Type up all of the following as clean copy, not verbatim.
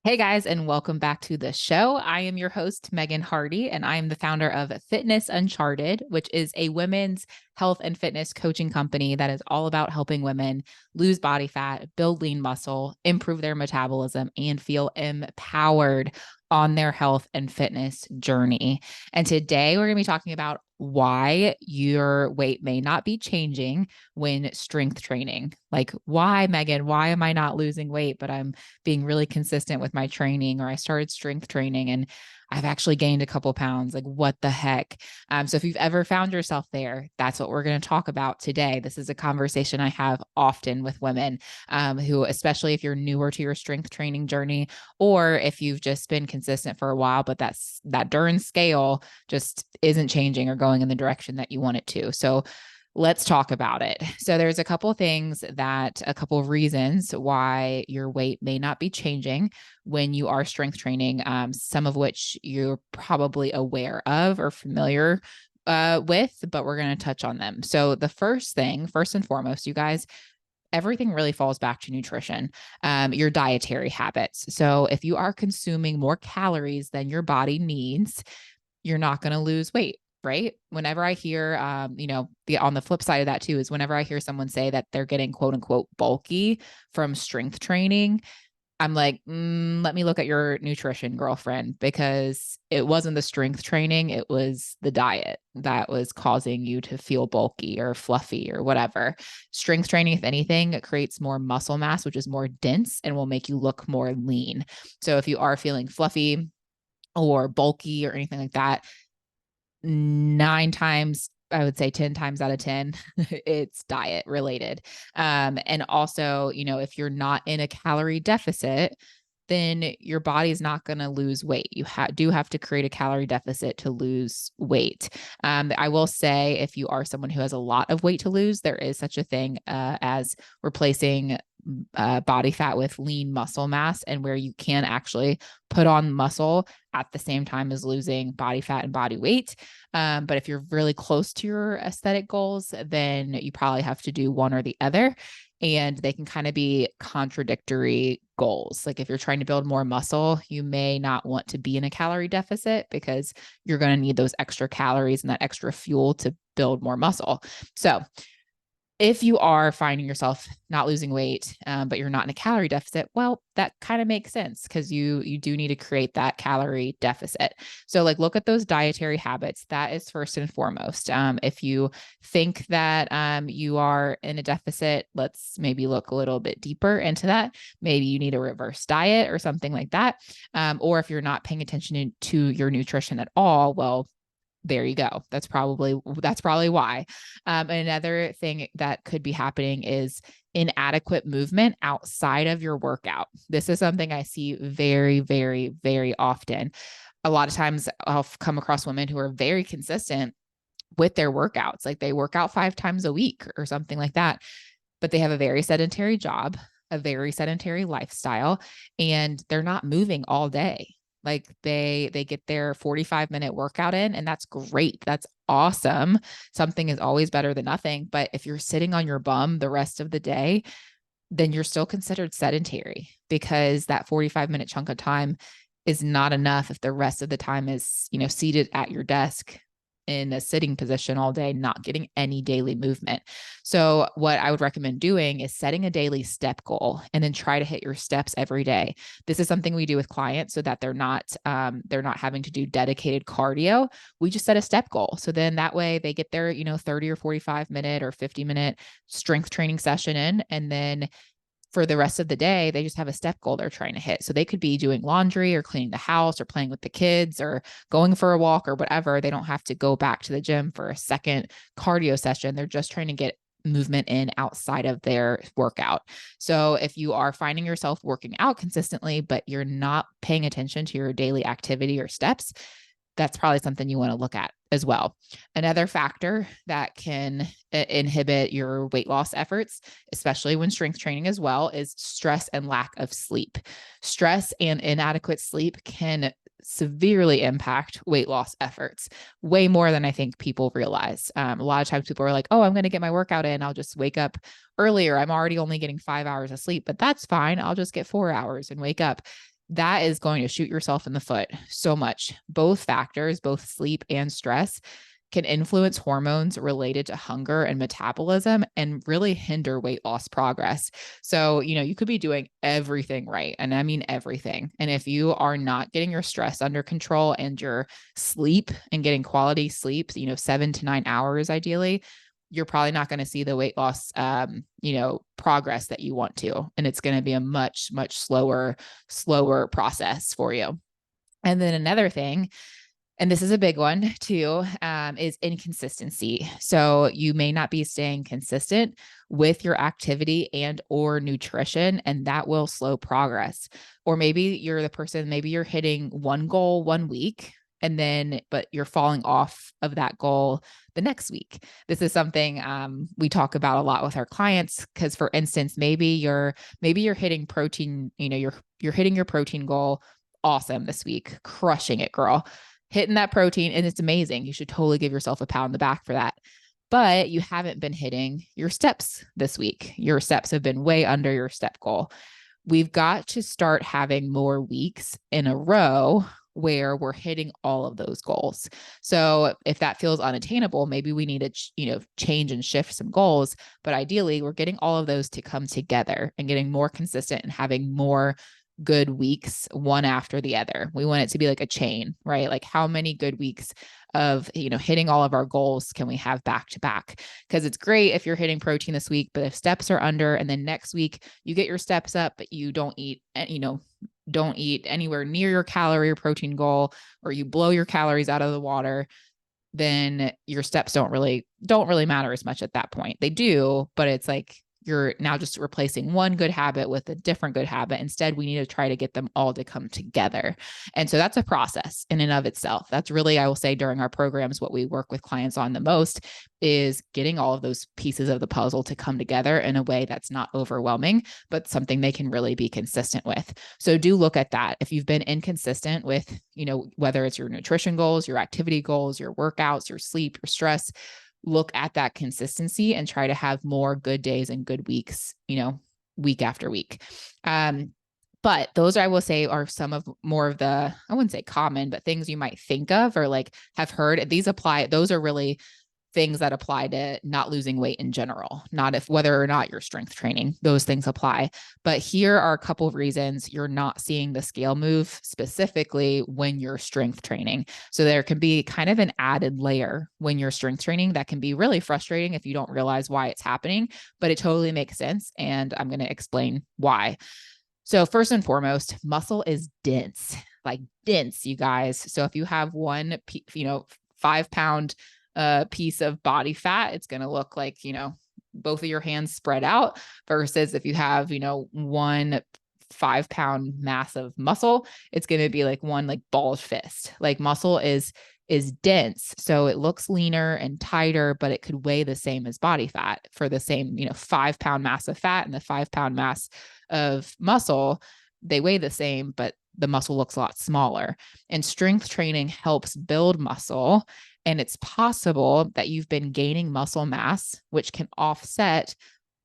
Hey guys, and welcome back to the show. I am your host, Megan Hardy, and I am the founder of Fitness Uncharted, which is a women's health and fitness coaching company that is all about helping women lose body fat, build lean muscle, improve their metabolism, and feel empowered on their health and fitness journey. And today we're going to be talking about why your weight may not be changing when strength training. Like, why, Megan? Why am I not losing weight, but I'm being really consistent with my training, or I started strength training and I've actually gained a couple pounds? Like, what the heck? So if you've ever found yourself there, that's what we're going to talk about today. This is a conversation I have often with women who, especially if you're newer to your strength training journey, or if you've just been consistent for a while, but that darn scale just isn't changing or going in the direction that you want it to. So let's talk about it. So there's a couple of reasons why your weight may not be changing when you are strength training, some of which you're probably aware of or familiar with, but we're going to touch on them. So the first and foremost, you guys, everything really falls back to nutrition, your dietary habits. So if you are consuming more calories than your body needs, you're not going to lose weight. Right. Whenever I hear, on the flip side of that too, is whenever I hear someone say that they're getting quote unquote bulky from strength training, I'm like, let me look at your nutrition, girlfriend, because it wasn't the strength training. It was the diet that was causing you to feel bulky or fluffy or whatever. Strength training, if anything, it creates more muscle mass, which is more dense and will make you look more lean. So if you are feeling fluffy or bulky or anything like that, 9 times, I would say 10 times out of 10, it's diet related. And also, if you're not in a calorie deficit, then your body's not going to lose weight. You do have to create a calorie deficit to lose weight. I will say, if you are someone who has a lot of weight to lose, there is such a thing as replacing body fat with lean muscle mass, and where you can actually put on muscle at the same time as losing body fat and body weight. But if you're really close to your aesthetic goals, then you probably have to do one or the other. And they can kind of be contradictory goals. Like if you're trying to build more muscle, you may not want to be in a calorie deficit because you're going to need those extra calories and that extra fuel to build more muscle. So if you are finding yourself not losing weight, but you're not in a calorie deficit, well, that kind of makes sense because you do need to create that calorie deficit. So like, look at those dietary habits. That is first and foremost. If you think that you are in a deficit, let's maybe look a little bit deeper into that. Maybe you need a reverse diet or something like that. Or if you're not paying attention to your nutrition at all, well, there you go. That's probably why. Another thing that could be happening is inadequate movement outside of your workout. This is something I see very, very, very often. A lot of times I'll come across women who are very consistent with their workouts. Like they work out 5 times a week or something like that, but they have a very sedentary job, a very sedentary lifestyle, and they're not moving all day. Like they get their 45-minute workout in, and that's great. That's awesome. Something is always better than nothing. But if you're sitting on your bum the rest of the day, then you're still considered sedentary, because that 45-minute chunk of time is not enough if the rest of the time is, seated at your desk in a sitting position all day, not getting any daily movement. So what I would recommend doing is setting a daily step goal and then try to hit your steps every day. This is something we do with clients so that they're not having to do dedicated cardio. We just set a step goal. So then that way they get their, 30 or 45-minute or 50-minute strength training session in, and then for the rest of the day, they just have a step goal they're trying to hit. So they could be doing laundry or cleaning the house or playing with the kids or going for a walk or whatever. They don't have to go back to the gym for a second cardio session. They're just trying to get movement in outside of their workout. So if you are finding yourself working out consistently, but you're not paying attention to your daily activity or steps, that's probably something you want to look at as well. Another factor that can inhibit your weight loss efforts, especially when strength training as well, is stress and lack of sleep. Stress and inadequate sleep can severely impact weight loss efforts, way more than I think people realize. A lot of times people are like, oh, I'm going to get my workout in. I'll just wake up earlier. I'm already only getting 5 hours of sleep, but that's fine. I'll just get 4 hours and wake up. that is going to shoot yourself in the foot so much. Both factors, both sleep and stress, can influence hormones related to hunger and metabolism and really hinder weight loss progress. So, you could be doing everything right. And I mean everything. And if you are not getting your stress under control and your sleep and getting quality sleep, 7 to 9 hours ideally, you're probably not going to see the weight loss, progress that you want to. And it's going to be a much, much slower process for you. And then another thing, and this is a big one too, is inconsistency. So you may not be staying consistent with your activity and or nutrition, and that will slow progress. Or maybe you're the person, maybe you're hitting one goal one week, but you're falling off of that goal the next week. This is something we talk about a lot with our clients, because for instance, maybe you're hitting protein, you're hitting your protein goal. Awesome this week, crushing it, girl. Hitting that protein, and it's amazing. You should totally give yourself a pat on the back for that. But you haven't been hitting your steps this week. Your steps have been way under your step goal. We've got to start having more weeks in a row where we're hitting all of those goals. So if that feels unattainable, maybe we need to, change and shift some goals. But ideally, we're getting all of those to come together and getting more consistent and having more good weeks one after the other. We want it to be like a chain, right? Like how many good weeks of, hitting all of our goals can we have back to back? Because it's great if you're hitting protein this week, but if steps are under, and then next week you get your steps up, but you don't eat, don't eat anywhere near your calorie or protein goal, or you blow your calories out of the water, then your steps don't really matter as much at that point. They do, but it's like you're now just replacing one good habit with a different good habit. Instead, we need to try to get them all to come together. And so that's a process in and of itself. That's really, I will say, during our programs, what we work with clients on the most is getting all of those pieces of the puzzle to come together in a way that's not overwhelming, but something they can really be consistent with. So do look at that. If you've been inconsistent with, whether it's your nutrition goals, your activity goals, your workouts, your sleep, your stress, look at that consistency and try to have more good days and good weeks, week after week. But those, I will say, are some of more of the, I wouldn't say common, but things you might think of or like have heard. Those are really things that apply to not losing weight in general, not whether or not you're strength training, those things apply. But here are a couple of reasons you're not seeing the scale move specifically when you're strength training. So there can be kind of an added layer when you're strength training that can be really frustrating if you don't realize why it's happening, but it totally makes sense. And I'm going to explain why. So first and foremost, muscle is dense, like dense, you guys. So if you have one, 5-pound piece of body fat, it's going to look like, both of your hands spread out, versus if you have, 1 5-pound mass of muscle, it's going to be like one like balled fist. Like muscle is dense. So it looks leaner and tighter, but it could weigh the same as body fat for the same, 5-pound mass of fat and the 5-pound mass of muscle. They weigh the same, but the muscle looks a lot smaller. And strength training helps build muscle. And it's possible that you've been gaining muscle mass, which can offset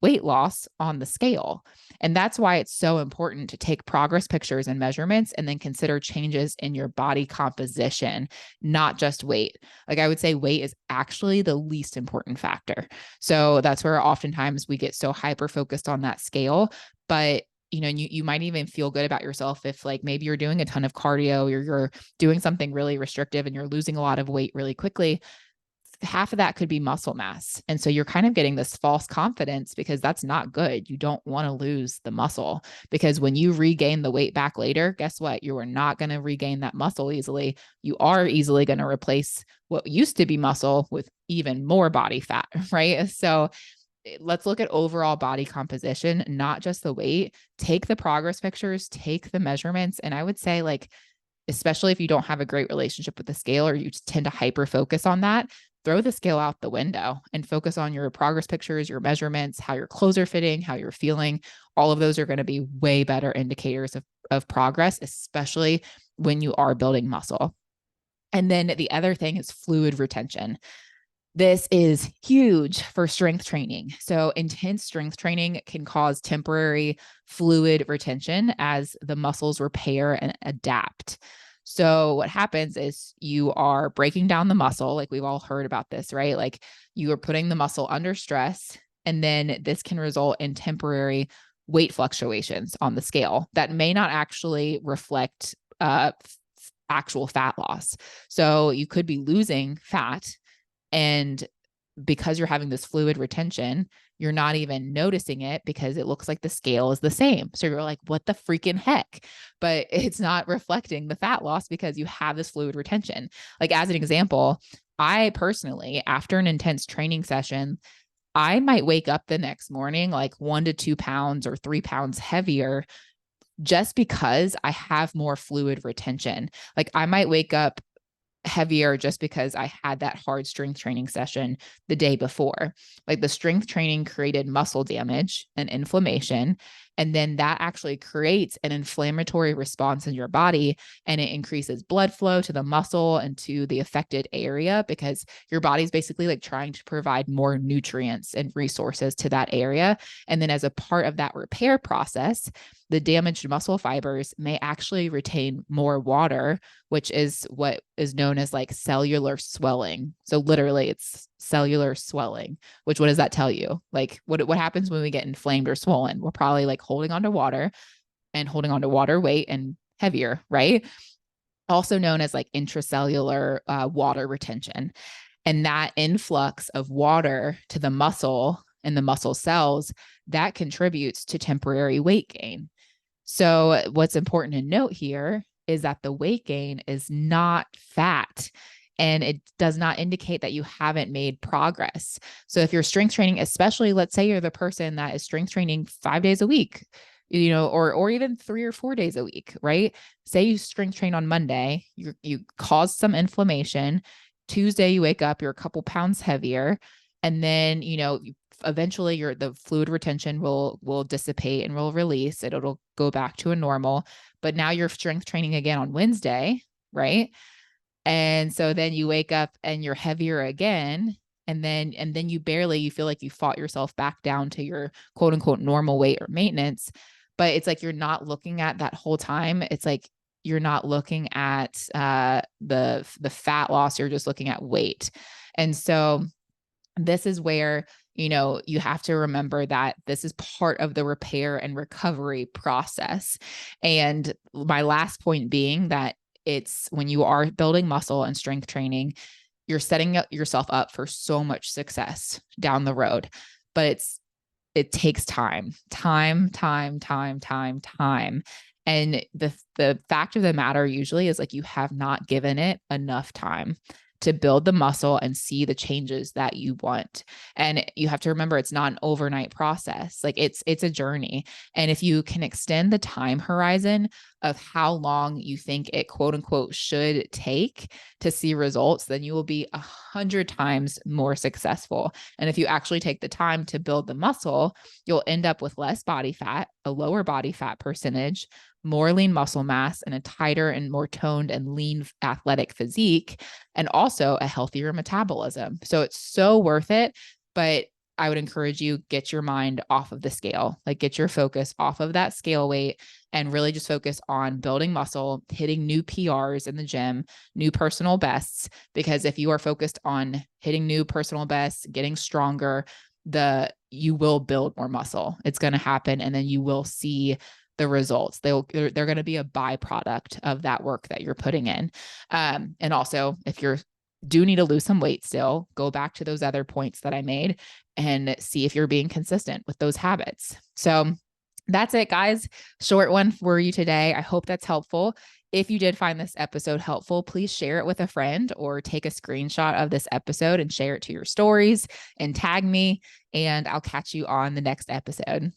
weight loss on the scale. And that's why it's so important to take progress pictures and measurements and then consider changes in your body composition, not just weight. Like I would say weight is actually the least important factor. So that's where oftentimes we get so hyper-focused on that scale. But you might even feel good about yourself if like maybe you're doing a ton of cardio or you're doing something really restrictive and you're losing a lot of weight really quickly. Half of that could be muscle mass. And so you're kind of getting this false confidence because that's not good. You don't want to lose the muscle, because when you regain the weight back later, guess what? You are not going to regain that muscle easily. You are easily going to replace what used to be muscle with even more body fat, right? So let's look at overall body composition, not just the weight. Take the progress pictures, take the measurements. And I would say, like, especially if you don't have a great relationship with the scale or you tend to hyper focus on that, throw the scale out the window and focus on your progress pictures, your measurements, how your clothes are fitting, how you're feeling. All of those are going to be way better indicators of progress, especially when you are building muscle. And then the other thing is fluid retention. This is huge for strength training. So, intense strength training can cause temporary fluid retention as the muscles repair and adapt. So, what happens is you are breaking down the muscle, like we've all heard about this, right? Like you are putting the muscle under stress, and then this can result in temporary weight fluctuations on the scale that may not actually reflect actual fat loss. So, you could be losing fat, and because you're having this fluid retention, you're not even noticing it because it looks like the scale is the same. So you're like, what the freaking heck? But it's not reflecting the fat loss because you have this fluid retention. Like, as an example, I personally, after an intense training session, I might wake up the next morning like 1 to 2 pounds or 3 pounds heavier just because I have more fluid retention. Like, I might wake up heavier just because I had that hard strength training session the day before. Like, the strength training created muscle damage and inflammation. And then that actually creates an inflammatory response in your body, and it increases blood flow to the muscle and to the affected area because your body's basically like trying to provide more nutrients and resources to that area. And then, as a part of that repair process, the damaged muscle fibers may actually retain more water, which is what is known as like cellular swelling. So literally it's cellular swelling, which, what does that tell you? Like, what happens when we get inflamed or swollen? We're probably like holding onto water and holding onto water weight and heavier, right? Also known as like intracellular water retention. And that influx of water to the muscle and the muscle cells, that contributes to temporary weight gain. So, what's important to note here is that the weight gain is not fat, and it does not indicate that you haven't made progress. So, if you're strength training, especially let's say you're the person that is strength training 5 days a week, or even 3 or 4 days a week, right? Say you strength train on Monday, you cause some inflammation. Tuesday, you wake up, you're a couple pounds heavier, and then eventually the fluid retention will dissipate and will release. It'll go back to a normal. But now you're strength training again on Wednesday, right? And so then you wake up and you're heavier again. And then you feel like you fought yourself back down to your quote unquote normal weight or maintenance. But it's like you're not looking at that whole time. It's like you're not looking at the fat loss. You're just looking at weight. And so this is where you have to remember that this is part of the repair and recovery process. And my last point being that it's when you are building muscle and strength training, you're setting yourself up for so much success down the road. But it takes time. And the fact of the matter usually is like you have not given it enough time to build the muscle and see the changes that you want. And you have to remember, it's not an overnight process. Like it's a journey. And if you can extend the time horizon of how long you think it quote unquote should take to see results, then you will be 100 times more successful. And if you actually take the time to build the muscle, you'll end up with less body fat, a lower body fat percentage, more lean muscle mass, and a tighter and more toned and lean athletic physique, and also a healthier metabolism. So it's so worth it. But I would encourage you, get your mind off of the scale, like get your focus off of that scale weight and really just focus on building muscle, hitting new PRs in the gym, new personal bests. Because if you are focused on hitting new personal bests, getting stronger, you will build more muscle. It's going to happen. And then you will see the results. They're going to be a byproduct of that work that you're putting in. And also, if you do need to lose some weight still, go back to those other points that I made and see if you're being consistent with those habits. So that's it, guys. Short one for you today. I hope that's helpful. If you did find this episode helpful, please share it with a friend or take a screenshot of this episode and share it to your stories and tag me. And I'll catch you on the next episode.